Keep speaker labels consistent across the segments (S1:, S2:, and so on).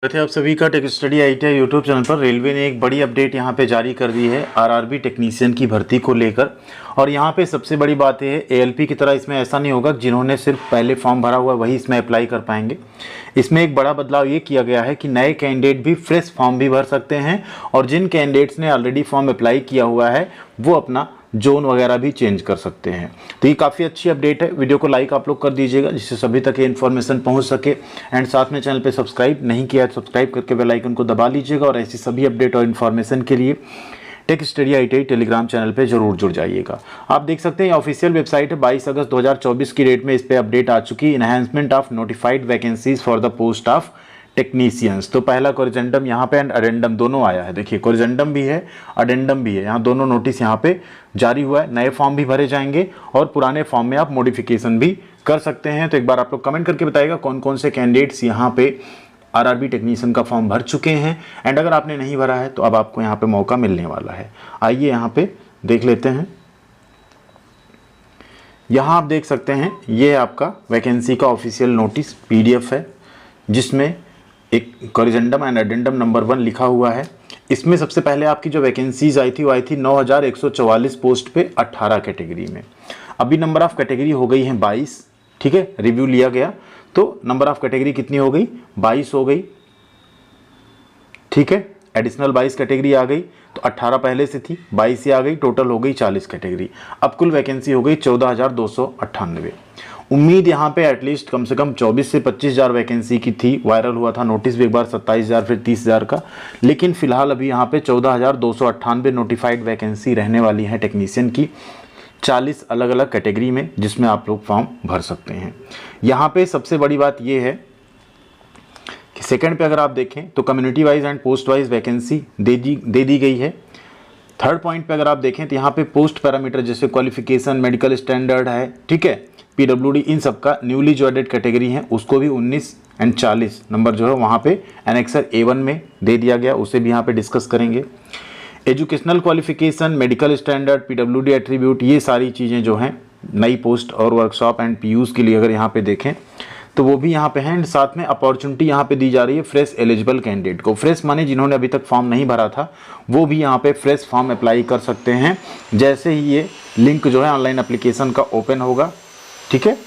S1: थे आप सभी का tech study ITI YouTube channel पर। रेलवे ने एक बड़ी अपडेट यहाँ पे जारी कर दी है आरआरबी टेक्नीशियन की भर्ती को लेकर। और यहाँ पे सबसे बड़ी बात यह है, एएलपी की तरह इसमें ऐसा नहीं होगा जिन्होंने सिर्फ पहले फॉर्म भरा हुआ वही इसमें अप्लाई कर पाएंगे। इसमें एक बड़ा बदलाव ये किया गया है कि नए कैंडिडेट भी फ्रेश फॉर्म भी भर सकते हैं और जिन कैंडिडेट्स ने ऑलरेडी फॉर्म अप्लाई किया हुआ है वो अपना जोन वगैरह भी चेंज कर सकते हैं। तो ये काफ़ी अच्छी अपडेट है। वीडियो को लाइक आप लोग कर दीजिएगा जिससे सभी तक ये इन्फॉर्मेशन पहुंच सके। एंड साथ में चैनल पे सब्सक्राइब नहीं किया है सब्सक्राइब करके बेल आइकन को दबा लीजिएगा और ऐसी सभी अपडेट और इन्फॉर्मेशन के लिए tech study ITI Telegram channel पे जरूर जुड़ जाइएगा। आप देख सकते हैं ऑफिशियल वेबसाइट है, 22 अगस्त 2024 की डेट में इस पर अपडेट आ चुकी है। Enhancement of notified vacancies for the post of technicians. तो पहला कोरिजेंडम यहाँ पे एंड अडेंडम दोनों आया है। देखिए कोरिजेंडम भी है अडेंडम भी है, यहाँ दोनों नोटिस यहाँ पे जारी हुआ है। नए फॉर्म भी भरे जाएंगे और पुराने फॉर्म में आप मॉडिफिकेशन भी कर सकते हैं। तो एक बार आप लोग कमेंट करके बताइएगा कौन कौन से कैंडिडेट्स यहाँ पे आरआरबी टेक्नीशियन का फॉर्म भर चुके हैं। एंड अगर आपने नहीं भरा है तो अब आपको यहाँ पे मौका मिलने वाला है। आइए यहाँ पे देख लेते हैं। यहाँ आप देख सकते हैं ये आपका वैकेंसी का ऑफिशियल नोटिस पीडीएफ है जिसमें एक कोरिजेंडम एंड अडेंडम नंबर 1 लिखा हुआ है। इसमें सबसे पहले आपकी जो वैकेंसीज आई थी वो आई थी 9144 पोस्ट पे 18 कैटेगरी में। अभी नंबर ऑफ कैटेगरी हो गई है 22। ठीक है, रिव्यू लिया गया तो नंबर ऑफ कैटेगरी कितनी हो गई, 22 हो गई। ठीक है, एडिशनल 22 कैटेगरी आ गई तो 18 पहले से थी, 22 से आ गई, टोटल हो गई 40 कैटेगरी। अब कुल वैकेंसी हो गई 14,298। उम्मीद यहाँ पे एटलीस्ट कम से कम 24 से 25,000 वैकेंसी की थी। वायरल हुआ था नोटिस भी एक बार 27,000 फिर 30,000 का, लेकिन फिलहाल अभी यहाँ पे 14,298 नोटिफाइड वैकेंसी रहने वाली है टेक्नीशियन की 40 अलग अलग कैटेगरी में, जिसमें आप लोग फॉर्म भर सकते हैं। यहाँ पे सबसे बड़ी बात ये है कि सेकंड पे अगर आप देखें तो community wise and post wise vacancy दे दी गई है। थर्ड पॉइंट पे अगर आप देखें तो यहाँ पे पोस्ट पैरामीटर जैसे क्वालिफिकेशन, मेडिकल स्टैंडर्ड है, ठीक है, पीडब्ल्यूडी, इन सब का न्यूली जो एडेड कैटेगरी है उसको भी 19 एंड 40 नंबर जो है वहाँ पे एनेक्सर A1 में दे दिया गया, उसे भी यहाँ पे डिस्कस करेंगे। Educational qualification, medical standard, PWD attribute, ये सारी चीज़ें जो हैं नई पोस्ट और वर्कशॉप एंड पीयूज़ के लिए अगर यहाँ पे देखें तो वो भी यहाँ पे है। एंड साथ में अपॉर्चुनिटी यहाँ पे दी जा रही है फ्रेश एलिजिबल कैंडिडेट को। फ्रेश माने जिन्होंने अभी तक फॉर्म नहीं भरा था वो भी यहाँ पे फ्रेश फॉर्म अप्लाई कर सकते हैं जैसे ही ये लिंक जो है ऑनलाइन एप्लीकेशन का ओपन होगा। ठीक है,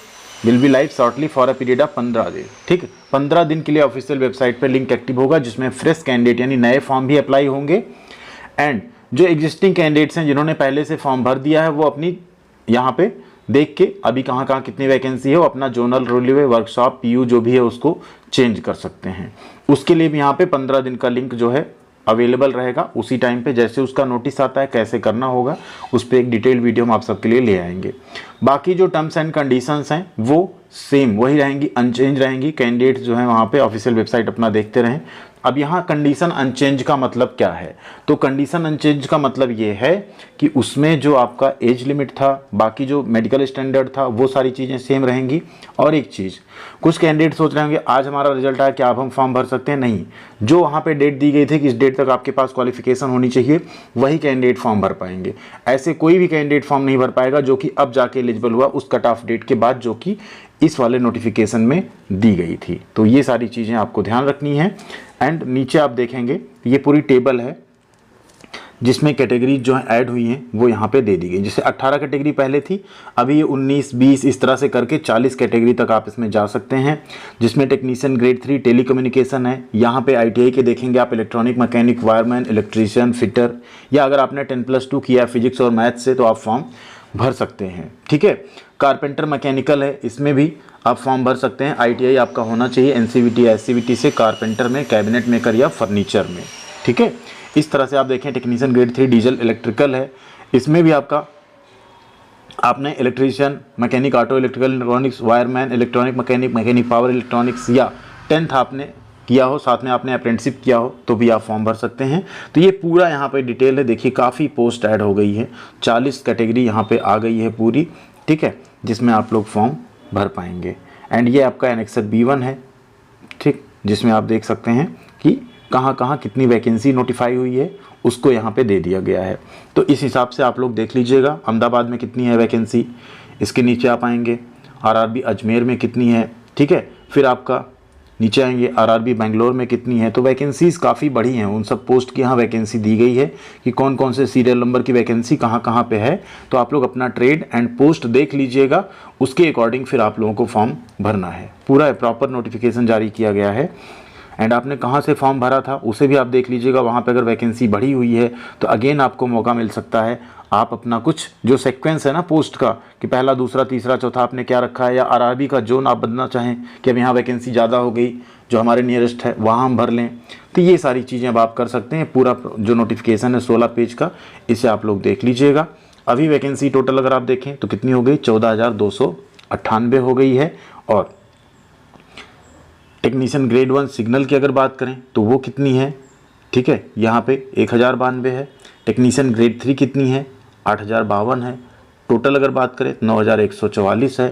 S1: will be live shortly for a period of 15 दिन। ठीक है, 15 दिन के लिए ऑफिशियल वेबसाइट पर लिंक एक्टिव होगा जिसमें फ्रेश कैंडिडेट यानी नए फॉर्म भी अप्लाई होंगे। एंड जो एग्जिस्टिंग कैंडिडेट्स हैं जिन्होंने पहले से फॉर्म भर दिया है वो अपनी यहाँ पे देख के अभी कहाँ कहाँ कितनी वैकेंसी है वो अपना जोनल रेलवे वर्कशॉप पीयू जो भी है उसको चेंज कर सकते हैं। उसके लिए भी यहाँ पे 15 दिन का लिंक जो है अवेलेबल रहेगा। उसी टाइम पे जैसे उसका नोटिस आता है कैसे करना होगा उस पर एक डिटेल वीडियो हम आप सबके लिए ले आएंगे। बाकी जो टर्म्स एंड कंडीशंस हैं वो सेम वही रहेंगी, अनचेंज रहेंगी। कैंडिडेट्स जो है वहाँ पे ऑफिशियल वेबसाइट अपना देखते रहें। अब यहाँ कंडीशन अनचेंज का मतलब क्या है, तो कंडीशन अनचेंज का मतलब ये है कि उसमें जो आपका एज लिमिट था, बाकी जो मेडिकल स्टैंडर्ड था वो सारी चीज़ें सेम रहेंगी। और एक चीज़, कुछ कैंडिडेट सोच रहे होंगे आज हमारा रिजल्ट आया क्या अब हम फॉर्म भर सकते हैं, नहीं। जो वहाँ पे डेट दी गई थी कि इस डेट तक आपके पास क्वालिफिकेशन होनी चाहिए वही कैंडिडेट फॉर्म भर पाएंगे। ऐसे कोई भी कैंडिडेट फॉर्म नहीं भर पाएगा जो कि अब जाके एलिजिबल हुआ उस कट ऑफ डेट के बाद जो कि इस वाले नोटिफिकेशन में दी गई थी। तो ये सारी चीज़ें आपको ध्यान रखनी है। एंड नीचे आप देखेंगे ये पूरी टेबल है जिसमें कैटेगरी जो है ऐड हुई हैं वो यहाँ पे दे दी गई। जैसे 18 कैटेगरी पहले थी, अभी ये 19, 20 इस तरह से करके 40 कैटेगरी तक आप इसमें जा सकते हैं। जिसमें टेक्नीशियन ग्रेड 3 टेलीकम्युनिकेशन है। यहाँ पे आईटीआई के देखेंगे आप electronic mechanic, wireman, electrician, fitter, या अगर आपने 10+2 किया फिजिक्स और मैथ से तो आप फॉर्म भर सकते हैं। ठीक है, कारपेंटर मैकेनिकल है, इसमें भी आप फॉर्म भर सकते हैं। आईटीआई आपका होना चाहिए एनसीवीटी एससीवीटी से कारपेंटर में, कैबिनेट मेकर या फर्नीचर में। ठीक है, इस तरह से आप देखें टेक्नीशियन ग्रेड 3 डीजल इलेक्ट्रिकल है, इसमें भी आपने electrician, mechanic auto, electrical, electronics, wireman, electronic mechanic, mechanic power electronics, या 10th आपने किया हो, साथ में आपने अप्रेंटिसशिप किया हो तो भी आप फॉर्म भर सकते हैं। तो ये पूरा यहाँ पे डिटेल है। देखिए काफ़ी पोस्ट ऐड हो गई है, 40 कैटेगरी यहाँ पे आ गई है पूरी। ठीक है, जिसमें आप लोग फॉर्म भर पाएंगे। एंड ये आपका एनेक्सर B1 है, ठीक, जिसमें आप देख सकते हैं कि कहाँ कहाँ कितनी वैकेंसी नोटिफाई हुई है उसको यहाँ पे दे दिया गया है। तो इस हिसाब से आप लोग देख लीजिएगा अहमदाबाद में कितनी है वैकेंसी, इसके नीचे आप आएंगे आरआरबी अजमेर में कितनी है। ठीक है, फिर आपका नीचे आएंगे आरआरबी बेंगलोर में कितनी है, तो वैकेंसीज़ काफ़ी बड़ी हैं, उन सब पोस्ट की यहाँ वैकेंसी दी गई है कि कौन कौन से सीरियल नंबर की वैकेंसी कहाँ कहाँ पे है। तो आप लोग अपना ट्रेड एंड पोस्ट देख लीजिएगा, उसके अकॉर्डिंग फिर आप लोगों को फॉर्म भरना है। पूरा प्रॉपर नोटिफिकेशन जारी किया गया है एंड आपने कहाँ से फॉर्म भरा था उसे भी आप देख लीजिएगा। वहाँ पे अगर वैकेंसी बढ़ी हुई है तो अगेन आपको मौका मिल सकता है, आप अपना कुछ जो सीक्वेंस है ना पोस्ट का कि पहला दूसरा तीसरा चौथा आपने क्या रखा है, या आरआरबी का जोन आप बदलना चाहें कि अब यहाँ वैकेंसी ज़्यादा हो गई जो हमारे नियरेस्ट है वहाँ हम भर लें, तो ये सारी चीज़ें अब आप कर सकते हैं। पूरा जो नोटिफिकेशन है 16 पेज का, इसे आप लोग देख लीजिएगा। अभी वैकेंसी टोटल अगर आप देखें तो कितनी हो गई, 14,298 हो गई है। और टेक्नीशियन ग्रेड 1 सिग्नल की अगर बात करें तो वो कितनी है, ठीक है, यहाँ पे 1092 है। टेक्नीशियन ग्रेड 3 कितनी है, 8052 है। टोटल अगर बात करें 9144 है।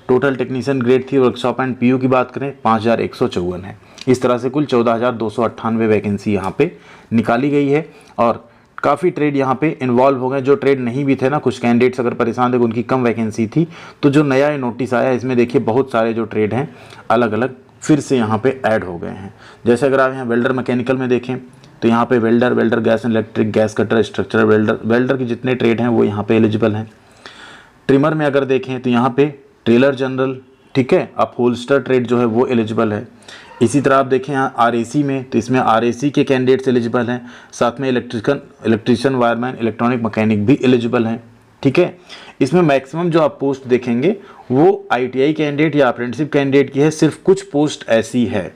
S1: Total technician grade 3 workshop and PU की बात करें 5154 है। इस तरह से कुल 14,298 वैकेंसी यहाँ पे निकाली गई है। और काफ़ी ट्रेड यहाँ पे इन्वॉल्व हो गए, जो ट्रेड नहीं भी थे ना, कुछ कैंडिडेट्स अगर परेशान थे उनकी कम वैकेंसी थी, तो जो नया ये नोटिस आया इसमें देखिए बहुत सारे जो ट्रेड हैं अलग अलग फिर से यहाँ पे ऐड हो गए हैं। जैसे अगर आप यहाँ वेल्डर मैकेनिकल में देखें तो यहाँ पे welder gas and electric, gas cutter, structural welder के जितने ट्रेड हैं वो यहाँ पे एलिजिबल हैं। ट्रिमर में अगर देखें तो यहाँ पे ट्रेलर जनरल, ठीक है, अपहोल्स्टर ट्रेड जो है वो एलिजिबल है। इसी तरह आप देखें यहाँ आरएसी में, तो इसमें आरएसी के कैंडिडेट्स एलिजिबल हैं। साथ में इलेक्ट्रीशियन, वायरमैन, इलेक्ट्रॉनिक मैकेनिक भी एलिजिबल हैं, ठीक है। इसमें मैक्सिमम जो आप पोस्ट देखेंगे वो आईटीआई कैंडिडेट या अप्रेंटिसशिप कैंडिडेट की है, सिर्फ कुछ पोस्ट ऐसी है,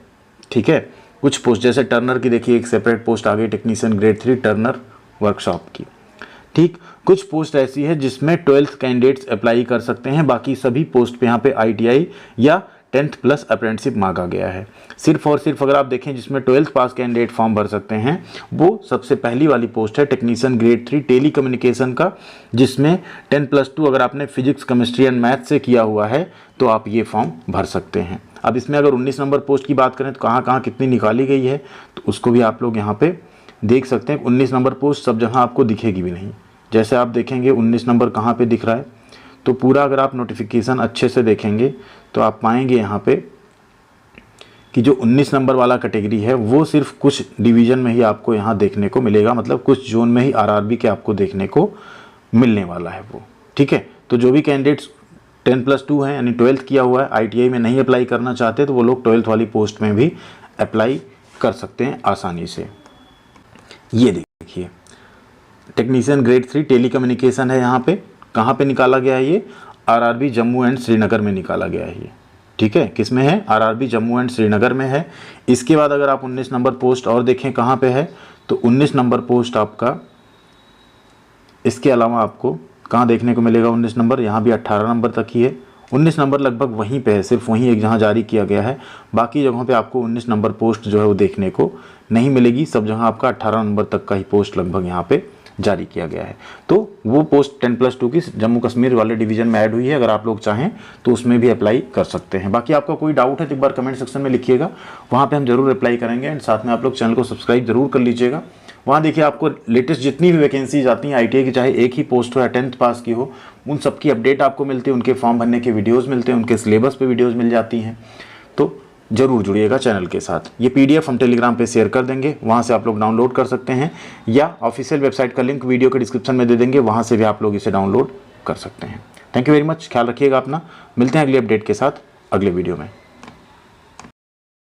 S1: ठीक है। कुछ पोस्ट जैसे टर्नर की देखिए एक सेपरेट पोस्ट आ गई, टेक्नीशियन ग्रेड 3 टर्नर वर्कशॉप की, ठीक। कुछ पोस्ट ऐसी है जिसमें 12th कैंडिडेट्स अप्लाई कर सकते हैं, बाकी सभी पोस्ट पे यहाँ पे आईटीआई या 10th प्लस अप्रेंटिसशिप मांगा गया है। सिर्फ और सिर्फ अगर आप देखें जिसमें 12th पास कैंडिडेट फॉर्म भर सकते हैं वो सबसे पहली वाली पोस्ट है टेक्नीशियन ग्रेड 3 टेली कम्युनिकेशन का, जिसमें 10+2 अगर आपने फिजिक्स, केमिस्ट्री एंड मैथ से किया हुआ है तो आप ये फॉर्म भर सकते हैं। अब इसमें अगर 19 नंबर पोस्ट की बात करें तो कहाँ कहाँ कितनी निकाली गई है तो उसको भी आप लोग यहाँ पे देख सकते हैं। 19 नंबर पोस्ट सब जगह आपको दिखेगी भी नहीं, जैसे आप देखेंगे 19 नंबर कहाँ पे दिख रहा है, तो पूरा अगर आप नोटिफिकेशन अच्छे से देखेंगे तो आप पाएंगे यहाँ पे कि जो 19 नंबर वाला कैटेगरी है वो सिर्फ कुछ डिवीज़न में ही आपको यहाँ देखने को मिलेगा, मतलब कुछ जोन में ही आरआरबी के आपको देखने को मिलने वाला है वो, ठीक है। तो जो भी कैंडिडेट्स 10+2 हैं यानी 12th किया हुआ है, आईटीआई में नहीं अप्लाई करना चाहते तो वो लोग 12th वाली पोस्ट में भी अप्लाई कर सकते हैं आसानी से। ये देखिए टेक्नीशियन ग्रेड 3 टेली कम्युनिकेशन है, यहाँ पे कहाँ पे निकाला गया है ये, आरआरबी जम्मू एंड श्रीनगर में निकाला गया है ये, ठीक है। किस में है, आरआरबी जम्मू एंड श्रीनगर में है। इसके बाद अगर आप 19 नंबर पोस्ट और देखें कहाँ पे है तो 19 नंबर पोस्ट आपका इसके अलावा आपको कहाँ देखने को मिलेगा 19 नंबर, यहाँ भी 18 नंबर तक ही है। 19 नंबर लगभग वहीं पे है, सिर्फ वहीं एक जहाँ जारी किया गया है, बाकी जगहों पे आपको 19 नंबर पोस्ट जो है वो देखने को नहीं मिलेगी। सब जगह आपका 18 नंबर तक का ही पोस्ट लगभग यहाँ पे जारी किया गया है। तो वो पोस्ट 10+2 की जम्मू कश्मीर वाले डिवीज़न में ऐड हुई है, अगर आप लोग चाहें तो उसमें भी अप्लाई कर सकते हैं। बाकी आपका कोई डाउट है तो एक बार कमेंट सेक्शन में लिखिएगा, वहाँ पे हम जरूर अप्लाई करेंगे। एंड साथ में आप लोग चैनल को सब्सक्राइब जरूर कर लीजिएगा। वहाँ देखिए आपको लेटेस्ट जितनी भी वैकेंसीज आती हैं आईटीआई की, चाहे एक ही पोस्ट हो या 10th पास की हो, उन सब की अपडेट आपको मिलती है, उनके फॉर्म भरने के वीडियोज़ मिलते हैं, उनके सिलेबस पर वीडियोज़ मिल जाती हैं। तो जरूर जुड़िएगा चैनल के साथ। ये पीडीएफ हम टेलीग्राम पे शेयर कर देंगे, वहाँ से आप लोग डाउनलोड कर सकते हैं, या ऑफिशियल वेबसाइट का लिंक वीडियो के डिस्क्रिप्शन में दे देंगे, वहाँ से भी आप लोग इसे डाउनलोड कर सकते हैं। थैंक यू वेरी मच, ख्याल रखिएगा अपना। मिलते हैं अगली अपडेट के साथ अगले वीडियो में।